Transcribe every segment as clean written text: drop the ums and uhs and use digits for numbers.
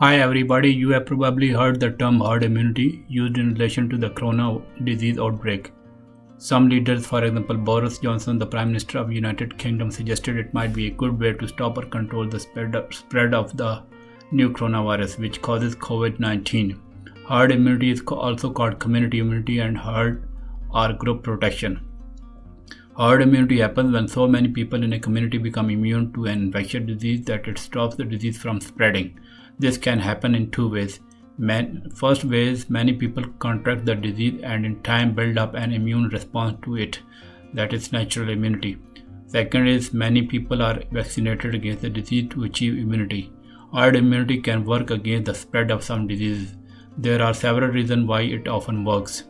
Hi everybody, you have probably heard the term herd immunity used in relation to the corona disease outbreak. Some leaders, for example Boris Johnson, the Prime Minister of United Kingdom, suggested it might be a good way to stop or control the spread of the new coronavirus which causes COVID-19. Herd immunity is also called community immunity and herd or group protection. Herd immunity happens when so many people in a community become immune to an infectious disease that it stops the disease from spreading. This can happen in two ways. First way is many people contract the disease and in time build up an immune response to it, that is natural immunity. Second is many people are vaccinated against the disease to achieve immunity. Herd immunity can work against the spread of some diseases. There are several reasons why it often works.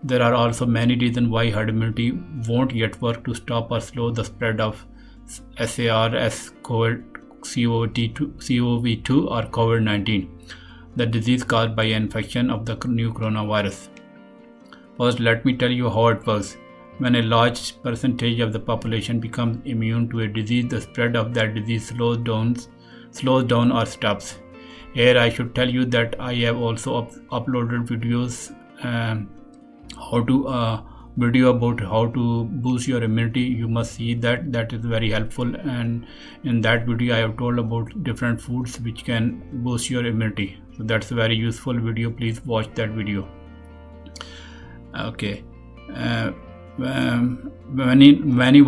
There are also many reasons why herd immunity won't yet work to stop or slow the spread of SARS CoV-2 or COVID-19, the disease caused by infection of the new coronavirus. First, let me tell you how it works. When a large percentage of the population becomes immune to a disease, the spread of that disease slows down or stops. Here I should tell you that I have also uploaded videos video about how to boost your immunity. You must see that is very helpful, and in that video I have told about different foods which can boost your immunity. So that's a very useful video. Please watch that video. Okay. Many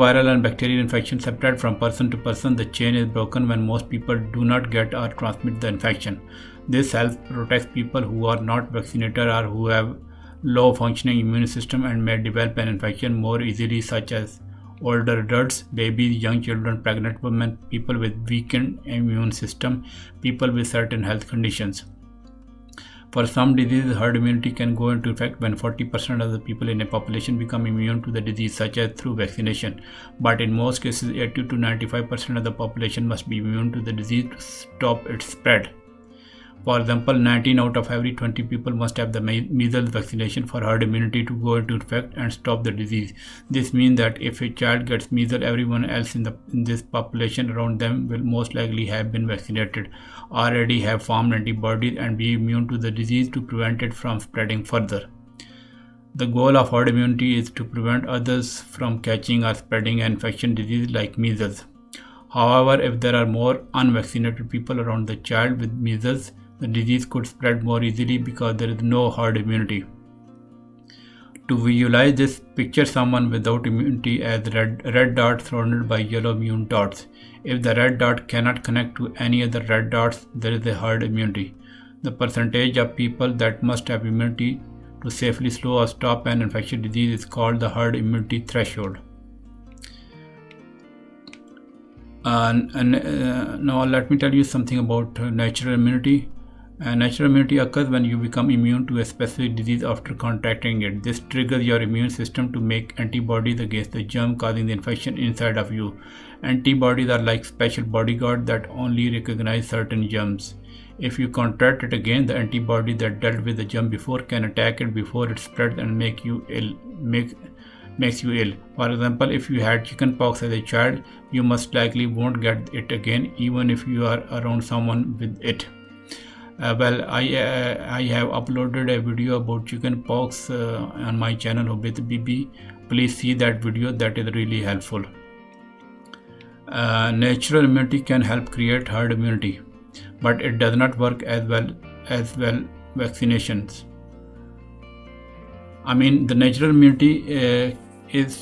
viral and bacterial infections spread from person to person. The chain is broken when most people do not get or transmit the infection. This helps protect people who are not vaccinated or who have low functioning immune system and may develop an infection more easily, such as older adults, babies, young children, pregnant women, people with weakened immune system, people with certain health conditions. For some diseases, herd immunity can go into effect when 40% of the people in a population become immune to the disease, such as through vaccination. But in most cases, 80 to 95% of the population must be immune to the disease to stop its spread. For example, 19 out of every 20 people must have the measles vaccination for herd immunity to go into effect and stop the disease. This means that if a child gets measles, everyone else in this population around them will most likely have been vaccinated, already have formed antibodies and be immune to the disease to prevent it from spreading further. The goal of herd immunity is to prevent others from catching or spreading an infection disease like measles. However, if there are more unvaccinated people around the child with measles, the disease could spread more easily because there is no herd immunity. To visualize this, picture someone without immunity as red dot surrounded by yellow immune dots. If the red dot cannot connect to any other red dots, there is a herd immunity. The percentage of people that must have immunity to safely slow or stop an infectious disease is called the herd immunity threshold. Now let me tell you something about natural immunity. Natural immunity occurs when you become immune to a specific disease after contracting it. This triggers your immune system to make antibodies against the germ causing the infection inside of you. Antibodies are like special bodyguards that only recognize certain germs. If you contract it again, the antibody that dealt with the germ before can attack it before it spreads and makes you ill. For example, if you had chickenpox as a child, you most likely won't get it again, even if you are around someone with it. I have uploaded a video about chickenpox on my channel Obit BB. Please see that video, that is really helpful. Natural immunity can help create herd immunity, but it does not work as well vaccinations. I mean, the natural immunity it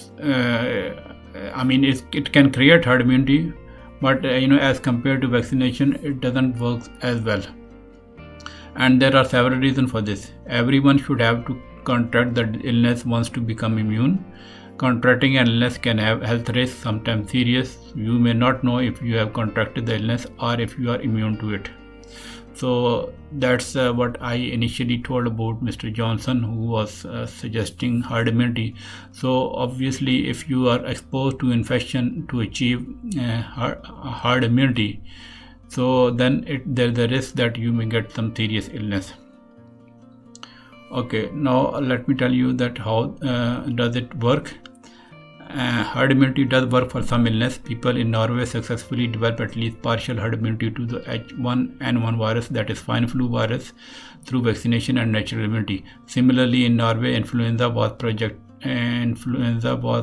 can create herd immunity, but as compared to vaccination, it doesn't work as well. And there are several reasons for this. Everyone should have to contract the illness once to become immune. Contracting an illness can have health risks, sometimes serious. You may not know if you have contracted the illness or if you are immune to it. So that's what I initially told about Mr. Johnson, who was suggesting herd immunity. So obviously, if you are exposed to infection to achieve herd immunity, so then there's a risk that you may get some serious illness. Okay, now let me tell you that how does it work. Herd immunity does work for some illness. People in Norway successfully develop at least partial herd immunity to the H1N1 virus, that is swine flu virus, through vaccination and natural immunity. Similarly, in Norway, influenza was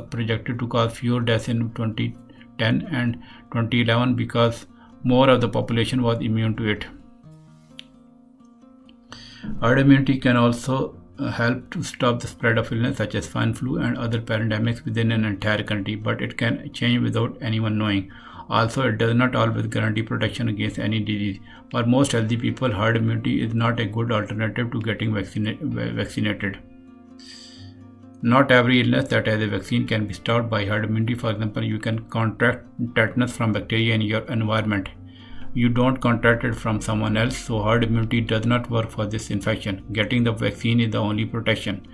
projected to cause fewer deaths in 2010 and 2011 because more of the population was immune to it. Herd immunity can also help to stop the spread of illness such as swine flu and other pandemics within an entire country, but it can change without anyone knowing. Also, it does not always guarantee protection against any disease. For most healthy people, herd immunity is not a good alternative to getting vaccinated. Not every illness that has a vaccine can be stopped by herd immunity. For example, you can contract tetanus from bacteria in your environment. You don't contract it from someone else, so herd immunity does not work for this infection. Getting the vaccine is the only protection.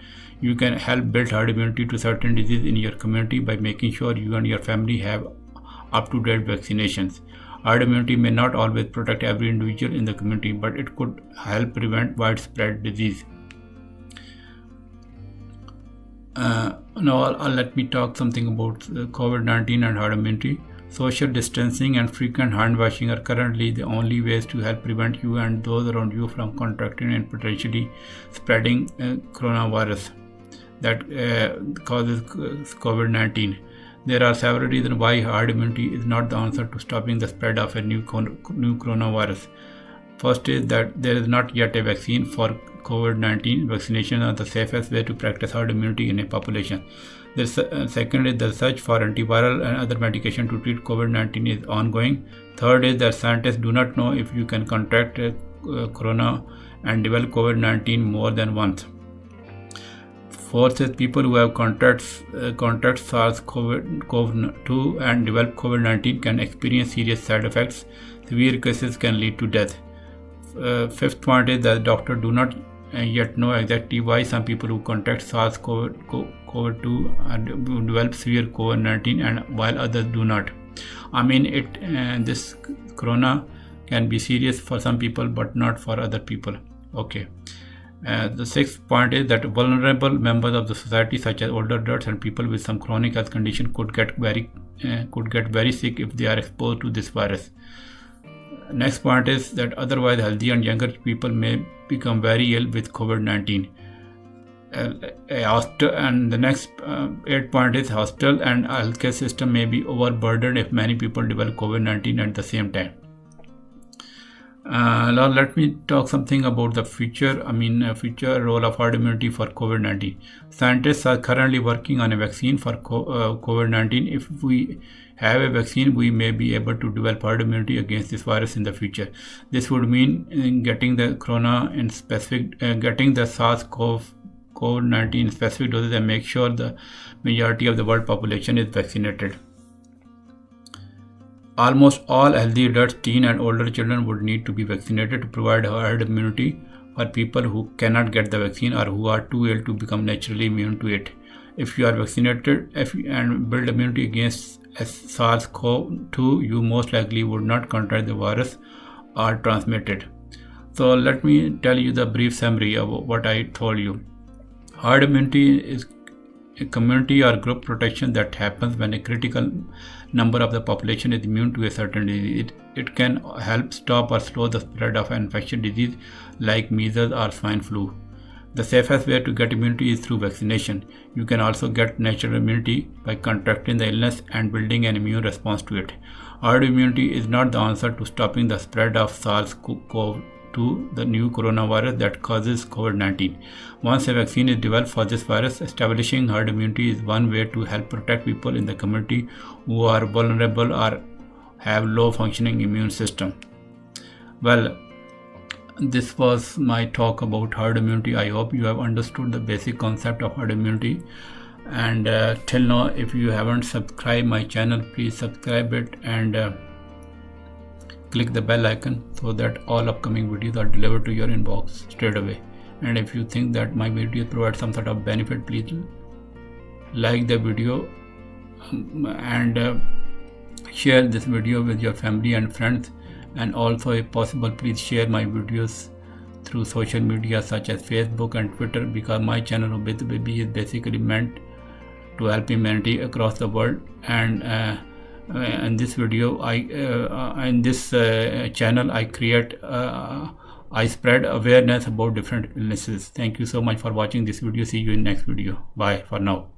You can help build herd immunity to certain diseases in your community by making sure you and your family have up-to-date vaccinations. Herd immunity may not always protect every individual in the community, but it could help prevent widespread disease. Now let me talk something about COVID-19 and herd immunity. Social distancing and frequent hand washing are currently the only ways to help prevent you and those around you from contracting and potentially spreading coronavirus that causes COVID-19. There are several reasons why herd immunity is not the answer to stopping the spread of a new coronavirus. First is that there is not yet a vaccine for COVID-19. Vaccinations are the safest way to practice herd immunity in a population. Second is the search for antiviral and other medication to treat COVID-19 is ongoing. Third is that scientists do not know if you can contract corona and develop COVID-19 more than once. Fourth is people who have contract SARS-CoV-2 and develop COVID-19 can experience serious side effects. Severe cases can lead to death. Fifth point is that doctors do not yet know exactly why some people who contract SARS-CoV-2 develop severe COVID-19 and while others do not. This corona can be serious for some people but not for other people. Okay. The sixth point is that vulnerable members of the society, such as older adults and people with some chronic health condition, could get very sick if they are exposed to this virus. Next point is that otherwise healthy and younger people may become very ill with COVID-19. And the next 8th point is hospital and healthcare system may be overburdened if many people develop COVID-19 at the same time. Now let me talk something about the future role of herd immunity for COVID-19. Scientists are currently working on a vaccine for COVID-19. If we have a vaccine, we may be able to develop herd immunity against this virus in the future. This would mean getting the SARS-CoV-19 in specific doses and make sure the majority of the world population is vaccinated. Almost all healthy adults, teen and older children would need to be vaccinated to provide herd immunity for people who cannot get the vaccine or who are too ill to become naturally immune to it. If you are vaccinated and build immunity against SARS-CoV-2, you most likely would not contract the virus or transmit it. So let me tell you the brief summary of what I told you. Herd immunity is a community or group protection that happens when a critical number of the population is immune to a certain disease. It can help stop or slow the spread of an infectious disease like measles or swine flu. The safest way to get immunity is through vaccination. You can also get natural immunity by contracting the illness and building an immune response to it. Herd immunity is not the answer to stopping the spread of SARS-CoV-2, the new coronavirus that causes COVID-19. Once a vaccine is developed for this virus, establishing herd immunity is one way to help protect people in the community who are vulnerable or have low functioning immune system. Well, this was my talk about herd immunity. I hope you have understood the basic concept of herd immunity. And till now, if you haven't subscribed my channel, please subscribe it and click the bell icon so that all upcoming videos are delivered to your inbox straight away. And if you think that my videos provide some sort of benefit, please like the video and share this video with your family and friends. And also, if possible, please share my videos through social media such as Facebook and Twitter, because my channel is basically meant to help humanity across the world. And in this video, in this channel, I spread awareness about different illnesses. Thank you so much for watching this video. See you in next video. Bye for now.